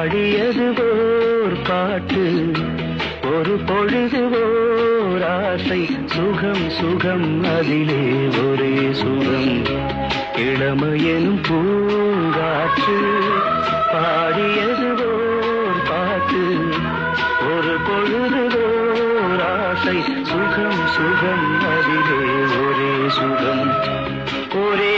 பாடியது ஓர் பாட்டு ஒரு பொழுது ஓர் ஆசை சுகம் சுகம் அதிலே ஒரே சுகம் இளமையெனும் பூங்காற்று பாடியது ஓர் பாட்டு ஒரு பொழுது ஓர் ஆசை சுகம் சுகம் அதிலே ஒரே சுகம் ஒரே